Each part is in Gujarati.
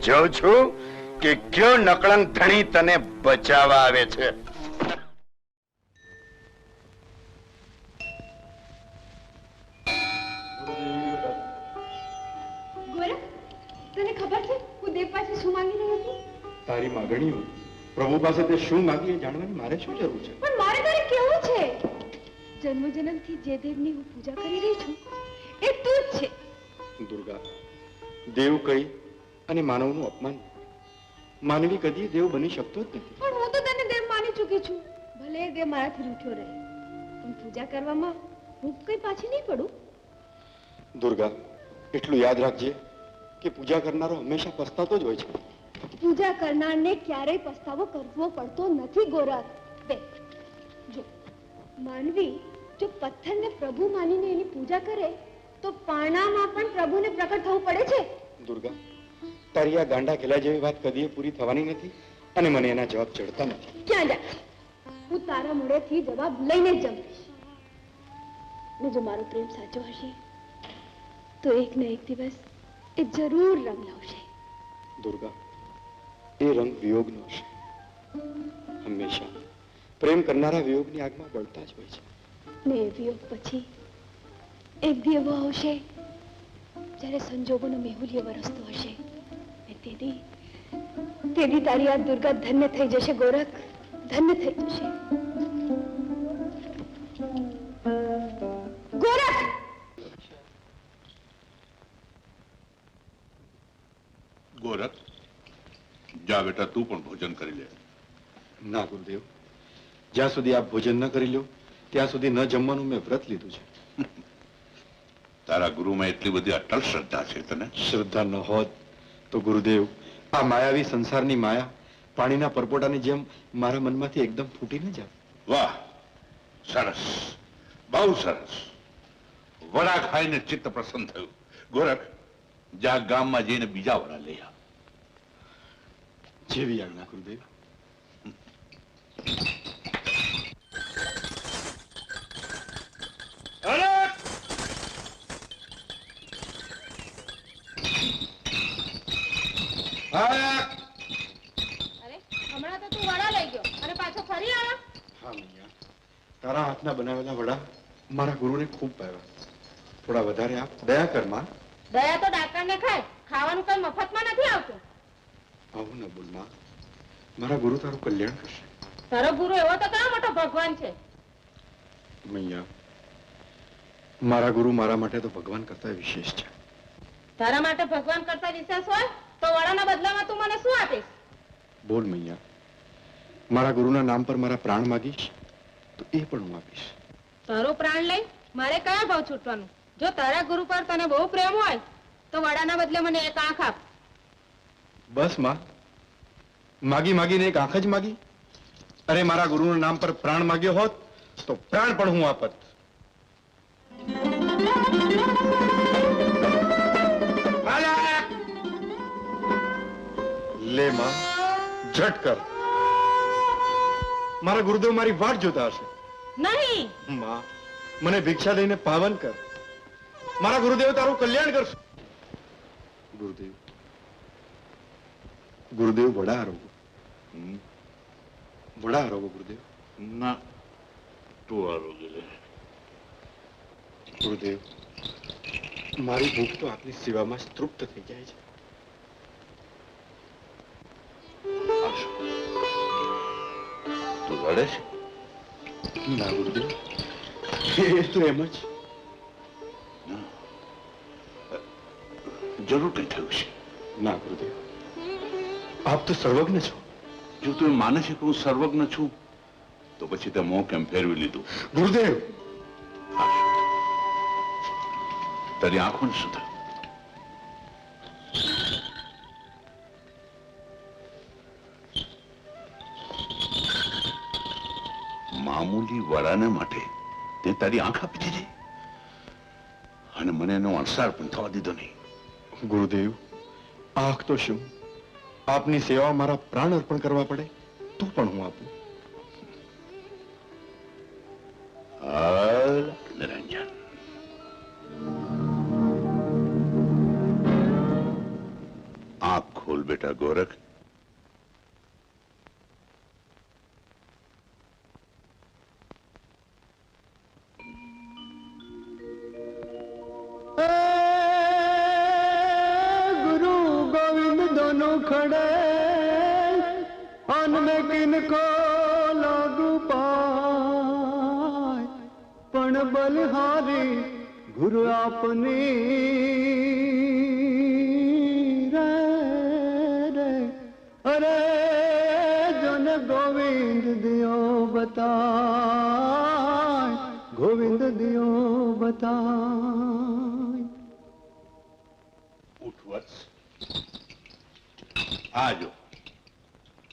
જોઉં છું કે કયો નકળંગ ધણી તને બચાવવા આવે છે. તને ખબર છે હું દેવ પાસે શું માંગી રહી હતી? તારી માગણીઓ પ્રભુ પાસે તે શું માંગી એ જાણવાની મારે શું જરૂર છે? પણ મારે તારે કેવું છે? જન્મ જન્મથી જે દેવની હું પૂજા કરી રહી છું એ તું જ છે. દુર્ગા, દેવ કહી અને માનવનું અપમાન. માનવી કદી દેવ બની શકતો જ નથી. પણ હું તો તને દેવ માની ચૂકી છું. ભલે એ દેવ મારાથી રૂઠ્યો રહે, પણ પૂજા કરવામાં હું કઈ પાછી નહીં પડું. દુર્ગા, એટલું યાદ રાખજે કે પૂજા કરનારો હંમેશા પસ્તાતો જ હોય છે. પૂજા કરનારને ક્યારેય પસ્તાવો કરવો પડતો નથી ગોરખ. દેખ, જો માનવી જો પથ્થરને પ્રભુ માનીને એની પૂજા કરે તો પાણામાં પણ પ્રભુને પ્રકટ થવું પડે છે. દુર્ગા, તારી આ ગાંડા ખેલા જેવી વાત કદી પૂરી થવાની નથી અને મને એના જવાબ ચડતા નથી. ક્યાં જા? હું તારા મોઢેથી જવાબ લઈને જ જમીશ. ને જો મારો પ્રેમ સાચો હશે તો એક ને એક દિવસ એ જરૂર રંગ લાવશે. દુર્ગા, એ રંગ વિયોગનો હશે. હંમેશા પ્રેમ કરનારા વિયોગની આગમાં બળતા જ હોય છે. ને એ વિયોગ પછી એક દી એવો આવશે જ્યારે સંજોગોનો મેહુલ્ય વરસતો હશે. ને તેથી તારી આ દુર્ગા ધન્ય થઈ જશે ગોરખ, ધન્ય થઈ જશે. ગોરખ! ગોરખ, જા બેટા, તું પણ ભોજન કરી લે. ના ગુરુદેવ, જ્યાં સુધી આપ ભોજન ન કરી લો ત્યાં સુધી ન જમવાનું મેં વ્રત લીધું છે. તારા ગુરુમાં એટલી બધી અટલ શ્રદ્ધા છે તને? શ્રદ્ધા ન હોત તો ગુરુદેવ, આ માયાવી સંસારની માયા પાણીના પરપોટાની જેમ મારા મનમાંથી એકદમ ફૂટી ન જાય. વાહ, સરસ, બહુ સરસ. વડા ખાઈને ચિત્ત પ્રસન્ન થયું. ગોરખ, જા ગામમાં જઈને બીજા વડા લઈ આવ. જેવી આજ્ઞા ગુરુદેવ. હમણાં તો તું વડા લઈ ગયો અને પાછો ફરી આવ્યો. હા મૈયા, તારા હાથના બનાવેલા વડા મારા ગુરુને ખૂબ ભાવ્યા. થોડા વધારે આપ. દયા કર માં. દયા તો ડાકરને ખાય, ખાવાનું કઈ મફતમાં નથી આવતું. આવું ન બોલ માં, મારા ગુરુ તારું કલ્યાણ કરશે. તારો ગુરુ એવો તો કયો મોટો ભગવાન છે. મૈયા, મારા ગુરુ મારા માટે તો ભગવાન કરતા વિશેષ છે. તારા માટે ભગવાન કરતા વિશેષ હોય તો વડાના બદલામાં તું મને શું આપીશ? બોલ મૈયા, મારા ગુરુના નામ પર મારા પ્રાણ માગીશ તો એ પણ હું આપીશ. તારો પ્રાણ લઈ મારે કયા ભાવ છૂટવાનું? જો તારા ગુરુ પર તને બહુ પ્રેમ હોય તો વડાના બદલે મને એક આંખ આપ. બસ માં, માગી માગીને એક આંખ જ માગી? અરે મારા ગુરુના નામ પર પ્રાણ માગ્યો હોત તો પ્રાણ પણ હું આપત. લે માં, ઝટ કર. મારા ગુરુદેવ મારી વાટ જોતા હશે. નહીં માં, મને ભિક્ષા લઈને પાવન કર. મારા ગુરુદેવ તારું કલ્યાણ કરશે. ગુરુદેવ, ગુરુદેવ વડા આરોગો. વડા આરોગો ગુરુદેવ. ના, તું આરોગ્ય લે. ગુરુદેવ, મારી ભૂખ તો આપની સેવામાં જ તૃપ્ત થઈ જાય છે. તું રડે છે? ના ગુરુદેવ, એ તો એમ જ. જરૂર કઈ થયું છે. ના ગુરુદેવ, આપ તો સર્વજ્ઞ છો. જો તું માને છે કે હું સર્વજ્ઞ છું તો પછી તે મોં કેમ ફેરવી લીધું? ગુરુદેવ, તારી આંખોને શું થયું? મામૂલી વડાને માટે તે તારી આંખ આપી દીધી અને મને એનો અણસાર પણ થવા દીધો નહીં. ગુરુદેવ, આંખ તો શું, આપની સેવા મારા પ્રાણ અર્પણ કરવા પડે તો પણ હું આપું. નિરંજન, આંખ ખોલ બેટા. બેટા ગોરખ, गुरु गोविंद दोनों खड़े अन में किनको लागू पाए पण बलिहारी गुरु आपनी रे रे अरे जन गोविंद दियो बताए गोविंद दियो बताए ઉઠ વત્સ. આજો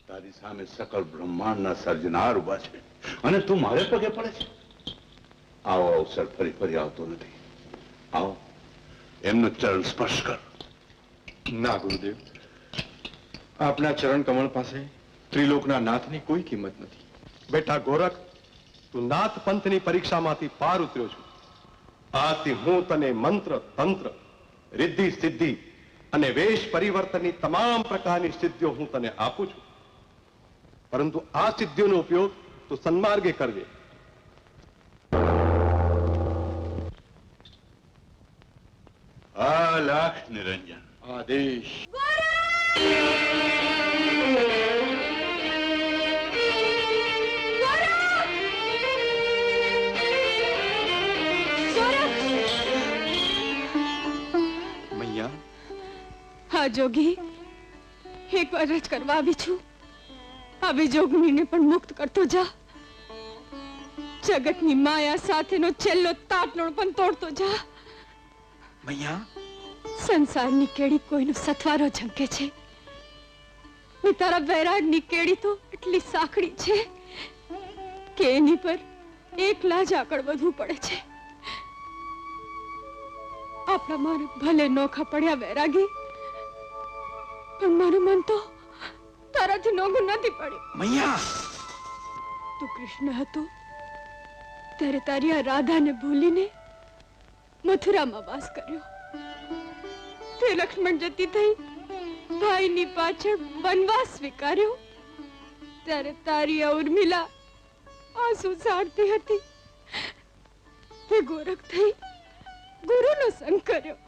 તારી સામે સકલ બ્રહ્માંડના સર્જનાર ઉભા છે અને તું મારે પગે પડે છે. આવો અવસર ફરી ફરી આવતો નથી. આવો એમનો ચરણ સ્પર્શ કર. ના ગુરુદેવ, આપના ચરણ કમળ પાસે ત્રિલોકના નાથની કોઈ કિંમત નથી. બેટા ગોરખ, તું નાથ પંથની પરીક્ષામાંથી પાર ઉતર્યો છું. આથી હું તને મંત્ર, તંત્ર, રિદ્ધિ, સિદ્ધિ અને વેશ પરિવર્તનની તમામ પ્રકારની સિદ્ધિઓ હું તને આપું છું. પરંતુ આ સિદ્ધિઓનો ઉપયોગ તું સન્માર્ગે કરજે. અલાખ નિરંજન. આદેશ. મૈયા, હા જોગી, એક વાર જ કરવા આવી છું. આવી જોગણીને પણ મુક્ત કરતો જા. જગતની માયા સાથેનો છેલ્લો તાટનો પણ તોડતો જા. મૈયા, સંસારની કેડી કોઈનો સથવારો ઝંકે છે ને તારા વૈરાગની કેડી તો એટલી સાંકડી છે કે એની પર એકલા જ આગળ વધવું પડે છે. આપણા મારે ભલે નોખા પડ્યા વૈરાગી, પણ મારું મન તો તારાથી નોખું નથી પડ્યું. મૈયા, તું કૃષ્ણ હતો ત્યારે તારી આ રાધાને ભૂલીને મથુરામાં વાસ કર્યો. તે લક્ષ્મણ જતી થઈ ભાઈની પાછળ વનવાસ સ્વીકાર્યો ત્યારે તારી આ ઉર્મિલા આંસુ સાડતી હતી. તે ગોરખ થઈ ગુરુનો સંગ કર્યો.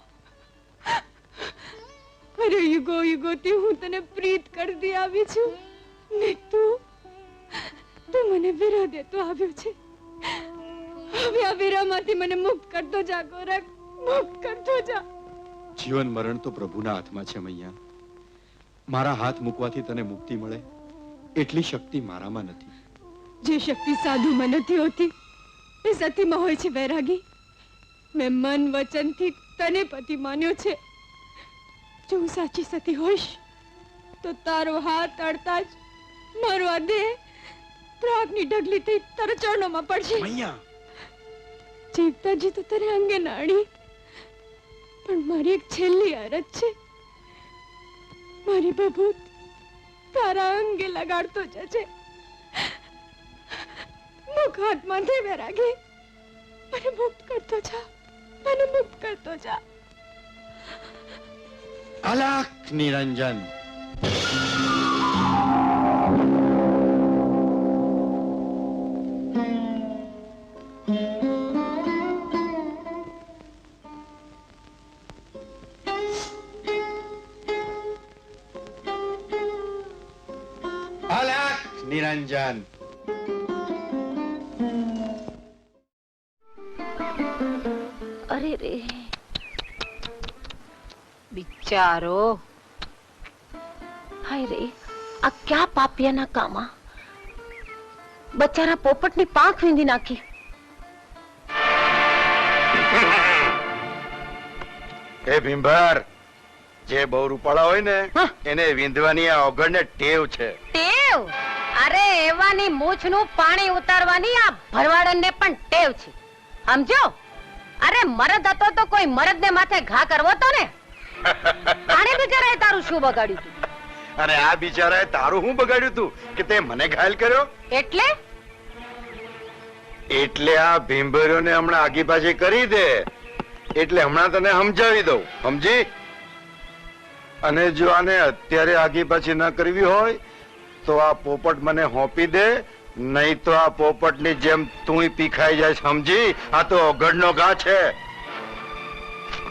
અરે યુગો યુગોથી હું તને પ્રીત કરતી આવી છું ને તું મને વિરહ દેતો આવ્યો છે. હવે આ વિરહમાંથી મને મુક્ત કરતો જા ગોરખ, મુક્ત કરતો જા. જીવન મરણ તો પ્રભુના હાથમાં છે મૈયા. મારા હાથ મૂકવાથી તને મુક્તિ મળે એટલી શક્તિ મારામાં નથી. જે શક્તિ સાધુમાં નથી હોતી એ સતીમાં હોય છે વૈરાગી. મેં મન વચનથી તને પતિ માન્યો છે. જો હું સાચી સતી હોઈશ તો તારો હાથ અડતા જ મારો આ દેહ ત્રાગની ઢગલી થઈ તારા ચરણોમાં પડશે. મૈયા, જીવતા જી તો તારે અંગે નાણી, પણ મારી એક છેલ્લી અરજ છે. મારી બબૂત તારા અંગે લગાડતો જજે. મુખ હાથમાંથી વૈરાગી, મને મુક્ત કરતો જા, મને મુક્ત કરતો જા. અલાખ નિરંજન. અલાખ નિરંજન. અરે રે બિચારો, હાય રે આ ક્યાં પાપિયાના કામા. બચારા પોપટની પાંખ વીંધી નાખી. એ ભીંભાર, જે બહુ રૂપાળા હોય ને હા. એને વિંધવાની આ ઓગળને ટેવ છે. ટેવ? અરે એવાની મૂછનું પાણી ઉતારવાની આ ભરવાડનને પણ ટેવ છે, સમજો. અરે મરદ હતો તો કોઈ મરદને માથે ઘા કરવો તો ને. આને બિચારાએ તારું શું બગાડ્યું તું? અને આ બિચારાએ તારું શું બગાડ્યું તું કે તે મને ઘાયલ કર્યો? એટલે એટલે આ ભીંભરીઓને હમણાં આગી પાછી કરી દે એટલે હમણાં તને સમજાવી દઉં, સમજી? અને જો આને અત્યારે આગી પાછી ન કરવી હોય તો આ પોપટ મને હોપી દે, નહીં તો આ પોપટની જેમ તું પીખાઈ જાય, સમજી? આ તો ઓગળનો ઘા છે.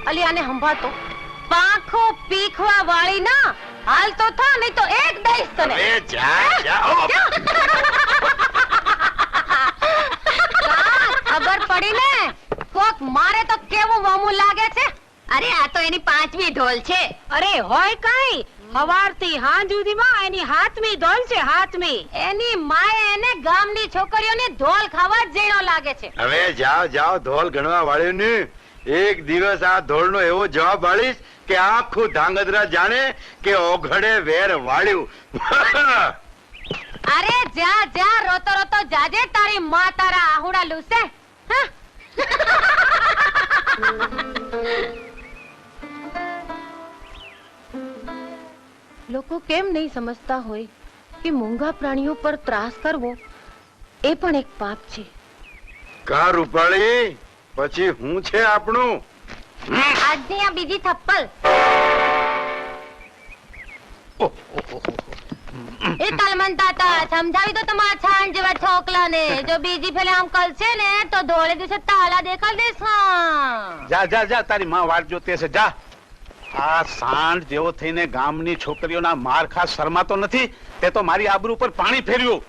અલી આને સંભાળતો, પાંખો પીખવા વાળી ના હાલ તો થા, નહીં તો એક દઈશ તને. એ જા જા. ખબર પડી ને, કોક મારે તો કેવું વામું લાગે છે. અરે આ તો એની 5મી ઢોલ છે. અરે હોય કઈ, સવારથી સાંજ સુધીમાં એની 7મી ઢોલ છે. 7મી એની માએ એને ગામની છોકરીઓને ઢોલ ખાવા જ જેણો લાગે છે. હવે જાઓ જાઓ, ઢોલ ગણવા વાળ્યું ને એક દિવસ આ ઢોલનો એવો જવાબ વાળીશ કે આખું ધાંગધ્રા જાણે કે ઓઘડે વેર વાળ્યું. અરે જા જા, રોતો રોતો જાજે, તારી માં તારા આહુડા લૂસે. હા? લોકો કેમ નહીં સમજતા હોય કે મૂંગા પ્રાણીઓ પર ત્રાસ કરવો એ પણ એક પાપ છે. કા રૂપાળી, પછી હું છે આપણું? આજની આ બીજી થપ્પલ. એ તલમન તાતા સમજાવી દો તમારા છાણ જેવા છોકલાને, જો બીજી ફેલે આમ કરશે ને તો ધોળે દિવસે તાલા દેખાડ દેશ. જા જા જા, તારી માં વાટ જોતી હશે, જા. આ સાંઢ જેવો થઈને ગામની છોકરીઓના માર ખાસ શરમાતો નથી. તે તો મારી આબરૂ પર પાણી ફેરવ્યું.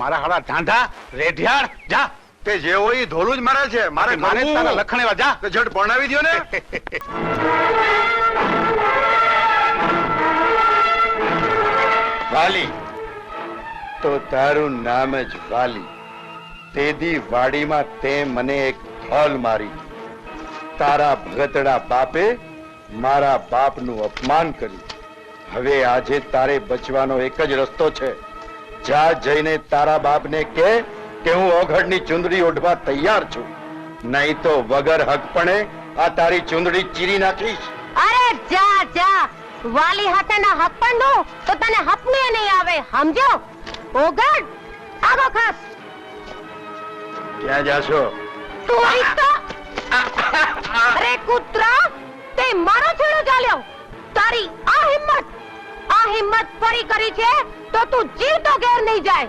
મારા હાડા ઢાંઢા રેઢિયાળ, જા. તે જે હોય ઈ ધોલું જ મારે છે. મારે મારે તારા લખણેવા, જા. તો ઝટ પરણાવી દ્યો ને. વાલી તો તારું નામ જ વાલી. તેદી વાડીમાં તે મને એક ઢોલ મારી. તારા ભગતડા બાપે મારા બાપનું અપમાન કર્યું. હવે આજે તારે બચવાનો એક જ રસ્તો છે. જા જઈને તારા બાપને કહે કે હું ઓઘડની ચુંદડી ઓઢવા તૈયાર છું, નહીં તો વગર હકપણે આ તારી ચુંદડી ચીરી નાખીશ. અરે જા જા, વાલી હાથે ના હક પણ દો તો તને હપને નહીં આવે, સમજો? ઓગડ આગો ખાસ. ક્યાં જાશો? તું તો અરે કૂતરા, તે મારો છેડો ચાલ્યો. તારી આ હિંમત ફરી કરી છે તો તું જીવતો ઘેર નહીં જાય.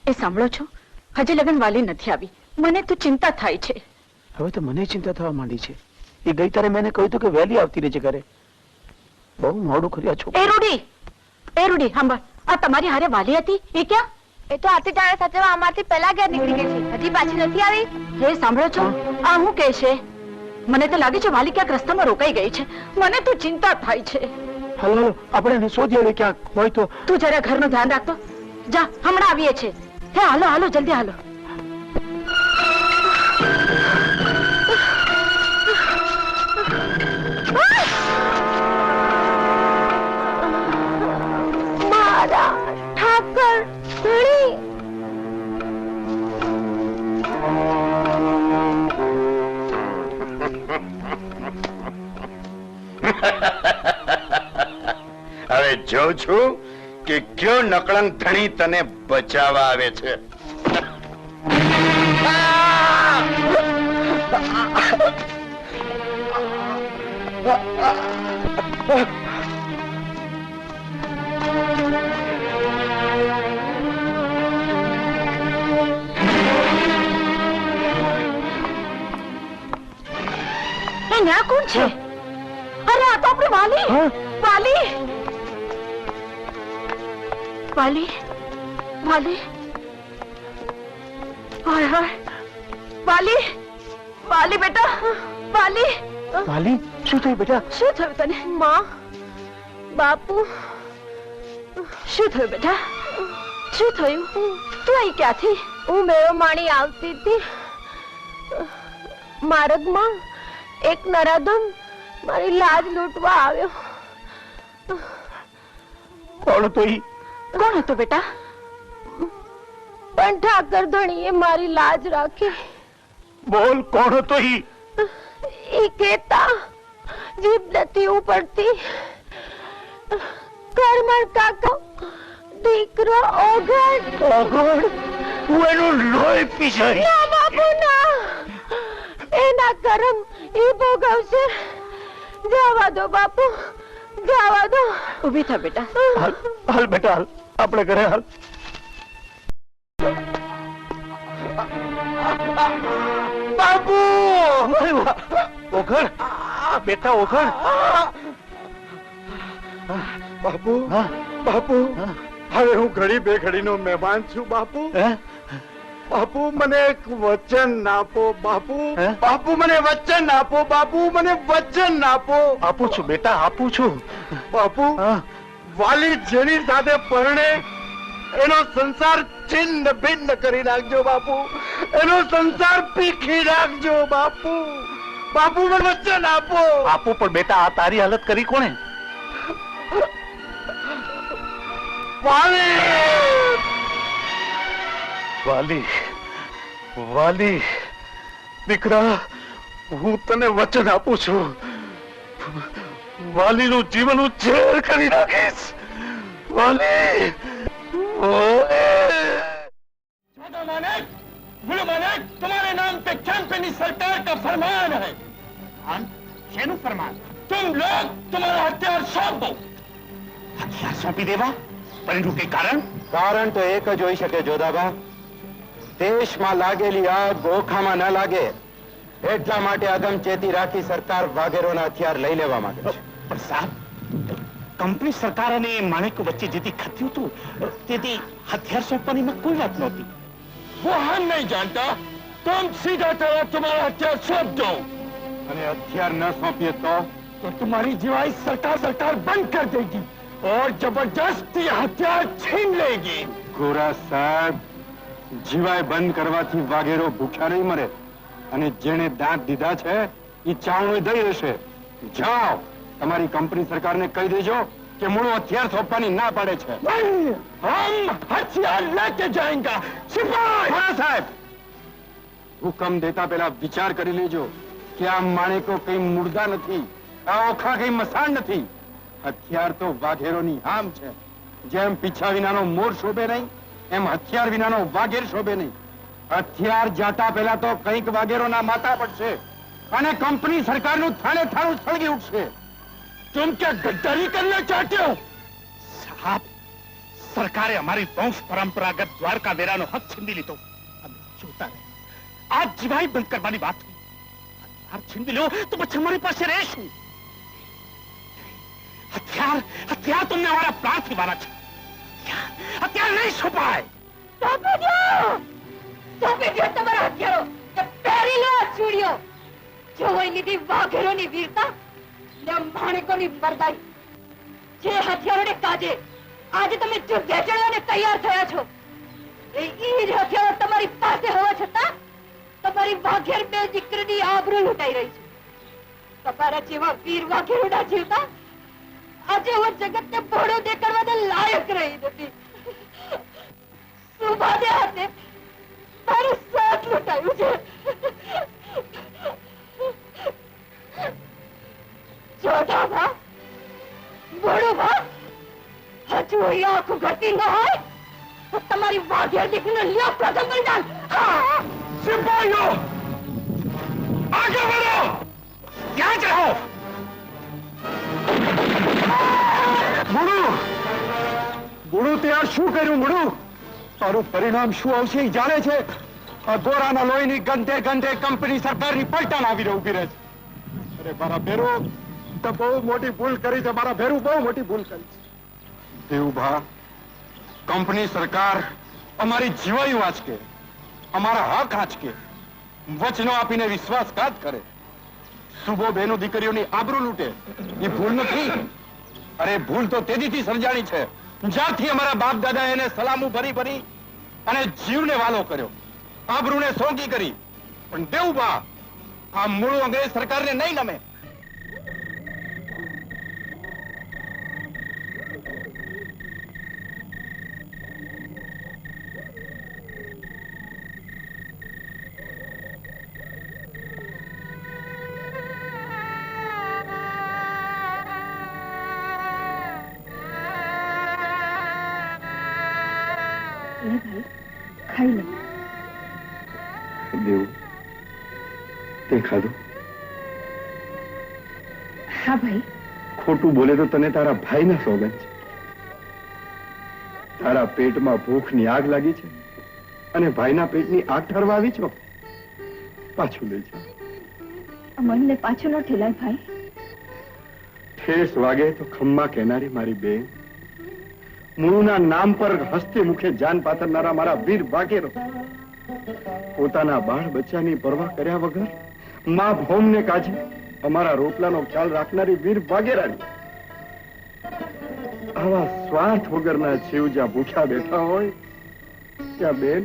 એ સાંભળો છો, હજી લગન વાલી નથી આવી. મને તો ચિંતા થાય છે. હવે તો મને ચિંતા થવા માંડી છે. એ ગઈ તારે મેં કહ્યું હતું કે વહેલી આવતી રહેજે ઘરે. બહુ મોડું કર્યું આ છોકરી. એ રૂડી સાંભળ, આ તમારી હારે વાલી હતી એ ક્યાં? એ તો આરતી જાણે સાચવા અમારથી પહેલા ઘેર નીકળી ગઈ છે, હજી પાછી નથી આવી. હે સાંભળો છો, આ હું કહે છે? મને તો લાગે છે વાલી ક્યાંક રસ્તામાં રોકાઈ ગઈ છે. મને તો ચિંતા થાય છે. હાલો હાલો, આપણે એને શોધી આવીએ ક્યાંક હોય તો. તું જરા ઘરનું ધ્યાન રાખતો. જા, હમણાં આવીએ છે. હે હાલો હાલો, જલ્દી હાલો. મારા ઠાકર ધણી. હવે જોઉં છું કે કયો નકળંગ ધણી તને બચાવવા આવે છે. આ કોણ છે? અરે આ તો આપણી વાલી. વાલી વાલી વાલી. હાય હાય, વાલી વાલી બેટા, વાલી. વાલી, શું થયું બેટા? શું થયું તને? માં, બાપુ, શું થયું બેટા? શું થયું? તું અહીં ક્યાંથી? હું મેળો માણી આવતી હતી. માર્ગમાં એક નરાધમ મારી લાજ લૂંટવા આવ્યો. કોણ હતો ઈ? કોણ હતો બેટા? પણ ઠાકર ધણીએ મારી લાજ રાખી. બોલ, કોણ હતો ઈ? ઈ કેતા જીભ નથી ઉપડતી. કરમણ કાકો દીકરો ઓગણ. ઓગણ? હું એનું લોહી પી જાય. ના બાપુ ના, એના કરમ ઈ ભોગવશે. જવા દો બાપુ, જવા દો. ઊભી થા બેટા. હાલ બેટા, હાલ, આપણે ઘરે હાલ. બાપુ! ઓઘણ, બેટા ઓઘણ. બાપુ, બાપુ, હવે હું ઘડી બે ઘડીનો મહેમાન છું બાપુ. બાપુ મને એક વચન આપો બાપુ. બાપુ મને વચન આપો બાપુ, મને વચન આપો. આપું છું બેટા, આપું છું. બાપુ, વાલી જેની સાથે પરણે એનો સંસાર છિન્ન ભિન્ન કરી નાખજો બાપુ. એનો સંસાર પીખી નાખજો બાપુ. બાપુ મને વચન આપો. આપું, પણ બેટા આ તારી હાલત કરી કોણે? વાલી, વાલી, વાલી, દીકરા, હું તને વચન આપું છું. વાલીનું જીવન હું ઝેર કરી નાખીશ. વાલી, तुम्हारे नाम पे कंपनी सरकार का फरमान है. શેનું ફરમાન? तुम लोग तुम्हारा हथियार सौंप दो. હથિયાર સોંપી દેવા? પણ એનું કઈ કારણ? કારણ તો એક જ હોઈ શકે જોધાબા. દેશમાં લાગેલી આગ ગોખામાં ન લાગે એટલા માટે અગમચેતી રાખી સરકાર વાઘેરોના હથિયાર લઈ લેવા માંગે છે. પણ સાહેબ, કંપની સરકાર અને માણેકો વચ્ચે જેથી ખત્યું હતું તેથી હથિયાર સોંપવાની માં કોઈ વાત નહોતી. वो हम नहीं जानता. तुम सीधा तरह तुम्हारा हथियार सौंप दो. અને હથિયાર ન સોંપીએ તો तुम्हारी जीवाई सरकार बंद कर देगी और जबरदस्ती हथियार छीन लेगी. ગોરા સાહેબ, જીવાય બંધ કરવાથી વાઘેરો ભૂખ્યા નહીં મરે, અને જેણે દાંત દીધા છે એ ચાવણું દઈ રહેશે. જાઓ, તમારી કંપની સરકારને કહી દેજો કે મૂળો હથિયાર સોંપવાની ના પાડે છે. नहीं, हम हथियार लेके जाएंगे. सिपाही! ગોરા સાહેબ, હુકમ દેતા પહેલા વિચાર કરી લેજો કે આ માણેકો કઈ મુર્દા નથી, આ ઓખા કઈ મસાણ નથી. હથિયાર તો વાઘેરોની હામ છે. જેમ પીછા વિનાનો મોર શોભે નહીં, એમ હથિયાર વિનાનો વાઘેર શોભે નહીં. હથિયાર જાતા પહેલા તો કંઈક વાઘેરોના માથા પડશે અને કંપની સરકારનું થાણે થાણું સળગી ઉઠશે. तुम क्या गद्दारी करना चाहते हो? સાહેબ, સરકારે અમારી વંશ પરંપરાગત દ્વારકા વેરાનો હક છીનવી લીધો. અમે જોતા રહે. આ જીવાઈ બંધ કરવાની વાત થઈ. હથિયાર છીનવી લો તો પછી અમારી પાસે રહેશું. હથિયાર હથિયાર તમને અમારા પ્રાણથી વાળા છે. હથિયાર નહીં છુપાય. સોંપી દો! સોંપી દો તમારા હથિયારો કે પહેરી લો આ ચૂડીઓ. જોઈ લીધી વાઘેરોની વીરતા ને માણેકોની મરદાઈ. જે હથિયારોને કાજે આજે તમે યુદ્ધે ચડવાને તૈયાર થયા છો, એ ઈ જ હથિયારો તમારી પાસે હોવા છતાં તમારી વાઘેર બે દીકરીની આબરૂ લૂંટાઈ રહી છે. તમારા જેવા વીર વાઘેરોના જીવતા આજે હું જગતને ભોળો દેખાડવાને લાયક રહી નથી. સુભાને હાથે મારું સાથ લૂંટાયું છે. જોધાબા, ભોળુભા, હજુ અહીં આંખું ઘડતી ન હોય તો તમારી વાઘેર દીકરીને લ્યો પ્રથમ બલિદાન. હા, सिपाहियों, आगे बढ़ो. ત્યાં જ રહો. મુડું, મુડું તે આ શું કર્યું? મુડું, તારું પરિણામ શું આવશે એ જાણે છે? આ ગોરાના લોહીની ગંધે ગંધે કંપની સરકારની પલટાણ આવીને ઉભી રહે છે. અરે મારા ભેરુ, તો બહુ મોટી ભૂલ કરી છે. મારા ભેરુ બહુ મોટી ભૂલ કરી છે. દેવુભા, કંપની સરકાર અમારી જીવાયું આંચકે, અમારા હક આંચકે, વચનો આપીને વિશ્વાસઘાત કરે, સુબો બહેનો દીકરીઓની આબરૂ લૂંટે, એ ભૂલ નથી. અરે ભૂલ તો તેજીથી સર્જાણી છે જ્યારથી અમારા બાપ દાદા એને સલામું ભરી ભરી અને જીવને વાલો કર્યો, આબરૂને સોંગી કરી. પણ દેવુભા, આ મૂળ અંગ્રેજ સરકારને નહીં નમે. ખાઈ લો. દેવું તે ખાધું? હા ભાઈ. ખોટું બોલે તો તને તારા ભાઈના સોગંદ છે. તારા પેટમાં ભૂખની આગ લાગી છે અને ભાઈના પેટની આગ ઠરવા આવી છો. પાછું લઈ જા. મનને પાછું ન ઠેલાય ભાઈ. ઠેસ વાગે તો ખમ્મા કહેનારી મારી બેન, મૂળના નામ પર હસ્તે મુખે જાન પાથરનારા મારા વીર વાઘેરો, પોતાના બાળ બચ્ચાની પરવા કર્યા વગર મા ભૌમને કાજે અમારા રોટલાનો ખ્યાલ રાખનારી વીર વાઘેરાની, આવા સ્વાર્થ વગરના જીવ જ્યાં ભૂખ્યા બેઠા હોય ત્યાં બેન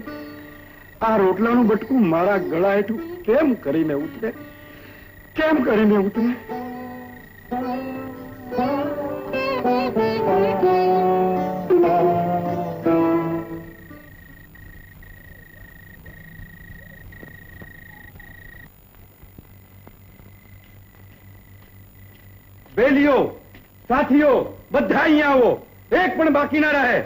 આ રોટલાનું બટકું મારા ગળા હેઠું કેમ કરીને ઉતરે? કેમ કરીને ઉતરે? બેલીઓ, સાથીઓ, બધા અહીંયા આવો, એક પણ બાકી ના રહે.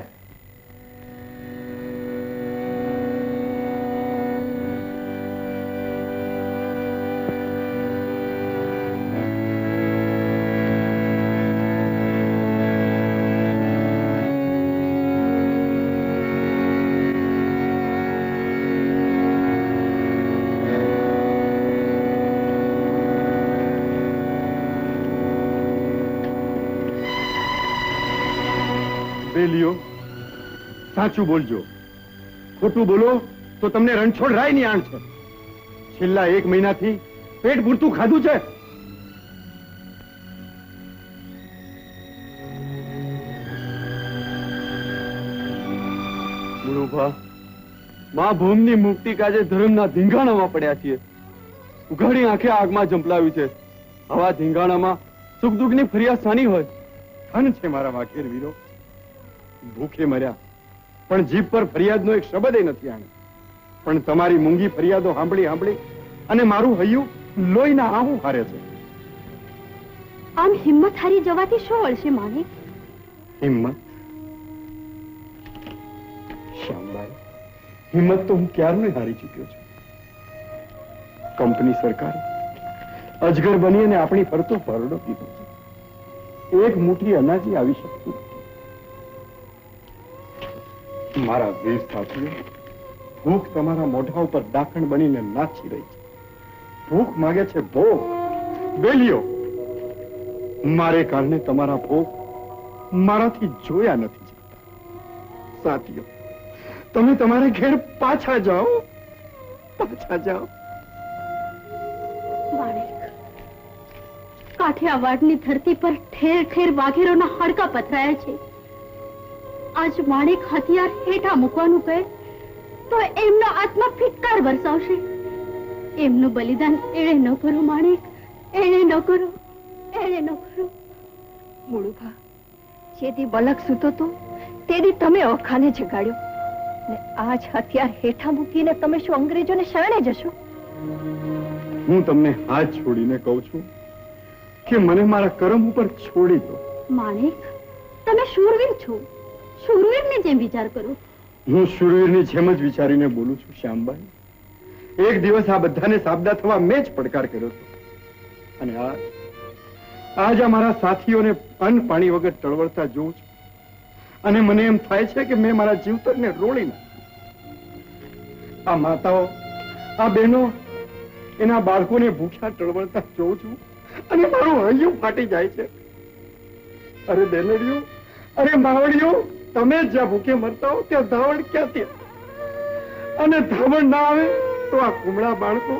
બેલીઓ, સાચું બોલજો. ખોટું બોલો તો તમને રણછોડ રાયની આણ છે. છેલ્લા 1 મહિનાથી પેટ પૂરતું ખાધું છે? મુળુભા, મા ભૂમની મુક્તિ કાજે ધર્મના ધીંગાણામાં પડ્યા છીએ. ઉઘાડી આંખે આગમાં જંપલાવ્યું છે. આવા ધીંગાણામાં સુખ દુઃખની ફરિયાદ સાની હોય? ધન છે મારા વાઘેર વીરો, ભૂખે મર્યા પણ જીભ પર ફરિયાદનો એક શબ્દ નથી આને. પણ તમારી મૂંગી ફરિયાદો સાંભળી સાંભળી અને મારું હૈયું લોહીના આહું હારે છે. આમ હિંમત હારી જવાથી શું વળશે માણેક? હિંમત? શ્યામબાઈ, હિંમત તો હું ક્યારનો હારી ચૂક્યો છું. કંપની સરકારે અજગર બની અને આપણી ફરતો ભરડો દીધો છે. એક મુઠ્ઠી અનાજી આવી શકતું નથી. મારા વીર સાથીઓ, ભૂખ તમારા મોઢા ઉપર દાખણ બનીને નાચી રહી છે. ભૂખ માગે છે ભોગ. બેલીઓ, મારે કારણે તમારા ભોગ મારાથી જોયા નથી જતા. સાથીઓ, તમે તમારે ઘેર પાછા જાઓ, પાછા જાઓ. માણેક, કાઠિયાવાડની ધરતી પર ઠેર ઠેર વાઘેરોના હાડકા પથરાયા છે. આજ માણેક હથિયાર હેઠા મૂકવાનું કહે તો એમનો આત્મા ફિટકાર વરસાવશે. એમનું બલિદાન એણે ન કરો માણેક, એણે ન કરો, એણે ન કરો. મુળુભા, જેથી બલક સૂતો તો તેથી તમે ઓખાને જગાડ્યો ને આજ હથિયાર હેઠા મૂકીને તમે શું અંગ્રેજોને શરણે જશો? હું તમને હાથ છોડીને કહું છું કે મને મારા કરમ ઉપર છોડી દો. માણેક, તમે શૂરવીર છો, શૂરવીરની જેમ વિચાર કરો. હું શૂરવીરની જેમ જ વિચારીને બોલું છું શ્યામબાઈ. એક દિવસ આ બધાને સાબદા થવા મેં જ પડકાર કર્યો હતો અને આજ અમારા સાથીઓને અન્ન પાણી વગર ટળવળતા જોઉં છું અને મને એમ થાય છે કે મેં મારા જીવતરને રોળી નાખ્યું. આ માતાઓ, આ બહેનો એના બાળકોને ભૂખ્યા ટળવળતા જોઉં છું અને મારું હૈયું ફાટી જાય છે. અરે બેનડીઓ, અરે માવડીઓ, તમે જ્યાં ભૂખે મરતા હો ત્યાં ધાવણ ક્યાંથી? અને ધાવણ ના આવે તો આ કુમળા બાળકો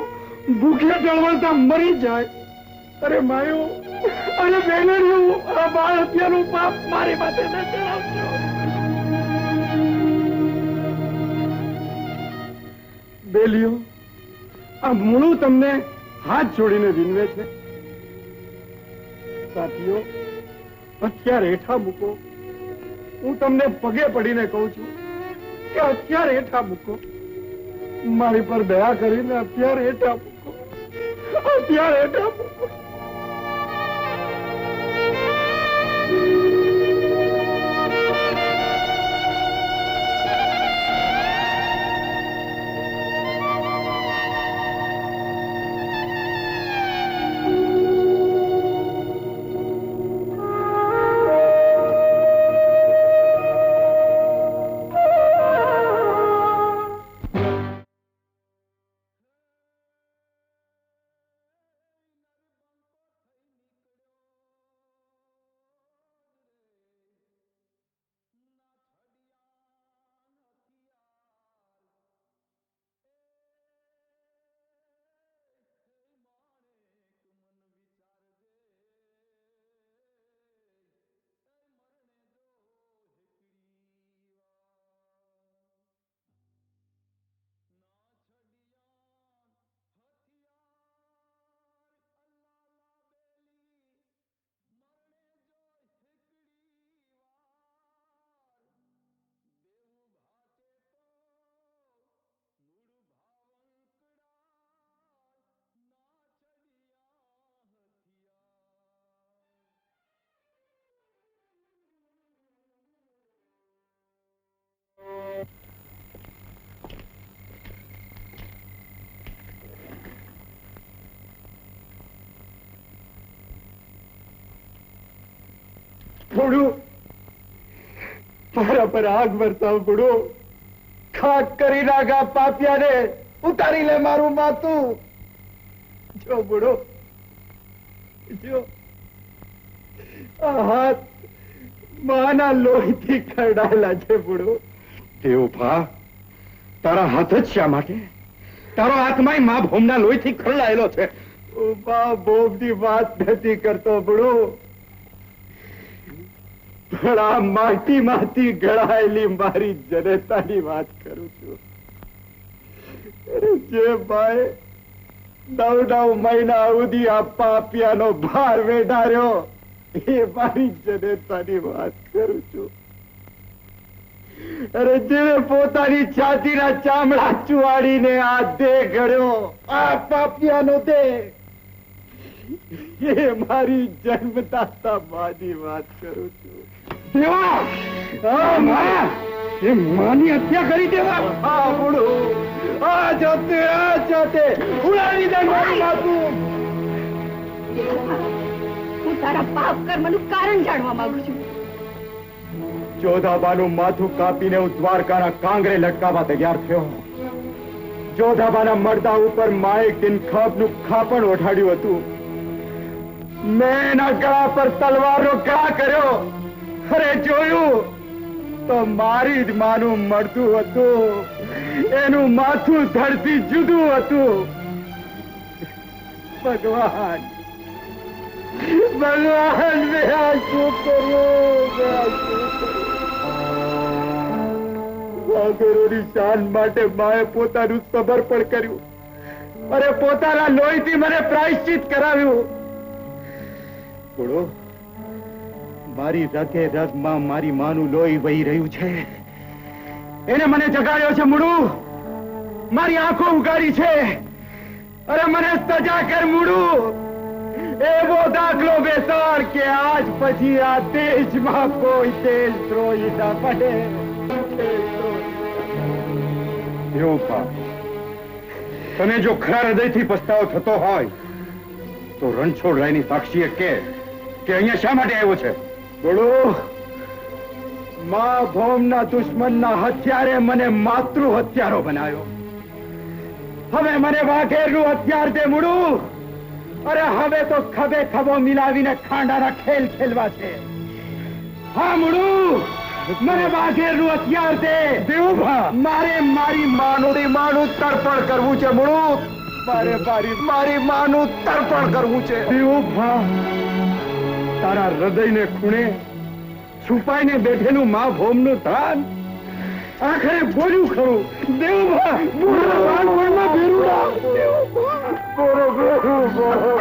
ભૂખે ટળવળતા મરી જાય. અરે માયો, અરે બેનડીઓ, આ બાળ હત્યાનું પાપ મારી માથે ન ચડાવજો. બેલીઓ, આ મૂળું તમને હાથ જોડીને વિનવે છે. સાથીઓ, હથિયાર હેઠા મૂકો. હું તમને પગે પડીને કહું છું કે હથિયાર હેઠા મૂકો. મારી પર દયા કરીને હથિયાર હેઠા મૂકો. હથિયાર હેઠા મૂકો. બુડુ મારા પર આગ વરસાવ બુડુ ખાક કરી નાખા પાપિયાને ઉતારી લે મારું માથું જો બુડો જો આ હાથ માના લોહીથી ખરડાયેલા છે બુડો દેવભા તારા હાથ જ શા માટે તારો આત્માય મા ભોમના લોહીથી ખરડાયેલો છે બા ભોમની વાત નથી કરતો બુડો પણ આ માટીમાંથી ઘડાયેલી મારી જનતાની વાત કરું છું જે ભાઈ 9 મહિના સુધી આ પાપિયાનો ભાર વેઠાર્યો એ મારી જનતાની વાત કરું છું અરે જેને પોતાની છાતીના ચામડા ચુવાડીને આ દેહ ઘડ્યો આ પાપિયાનો દેહ એ મારી જન્મદાતા માની વાત કરું છું દેવા એ માની હત્યા કરી દેવા હા બોલો આ જોતે ઉડાડી દે મારું માથું હું તારા પાપ કર્મનું કારણ જાણવા માંગુ છું જોધાબાનું માથું કાપીને હું દ્વારકાના કાંગરે લટકાવવા તૈયાર થયો જોધાબાના મરદા ઉપર માએ કિનખાબનું ખાપણ ઓઢાડ્યું હતું મેં એના ગળા પર તલવારનો ઘા કર્યો અરે જોયું તો મારી જ માનું મળતું હતું એનું માથું ધરતી જુદું હતું ભગવાન મેં આ શું કર્યું વાઘેરોની શાન માટે માએ પોતાનું સમર્પણ કર્યું અરે પોતાના લોહીથી મને પ્રાયશ્ચિત કરાવ્યું બોલો મારી રગે રગમાં મારી માનું લોહી વહી રહ્યું છે એને મને જગાડ્યો છે મુડુ મારી આંખો ઉગાડી છે અરે મને સજા કર મુડુ એવો દાખલો બેસાડ કે આજ પછી આ દેશમાં કોઈ દેશદ્રોહી ના બને તને જો ખરા હૃદયથી પસ્તાવો થતો હોય તો રણછોડરાયની સાક્ષીએ કે અહીંયા શા માટે આવ્યો છે બોલો મા ભૌમના દુશ્મનના હથિયારે મને માતૃ હથિયારો બનાવ્યો હવે મને વાઘેરનું હથિયાર દે મુડુ અરે હવે તો ખભે ખભો મિલાવીને ખાંડાના ખેલ ખેલવા છે હા મુડુ મને વાઘેરનું હથિયાર દે દેવભા મારે મારી માનું તર્પણ કરવું છે મુડુ મારે મારી માનું તર્પણ કરવું છે દેવભા તારા હૃદયને ખૂણે છુપાઈને બેઠેલું મા ભૌમનું ધાન આખરે બોલ્યું ખરું દેવભા બોલો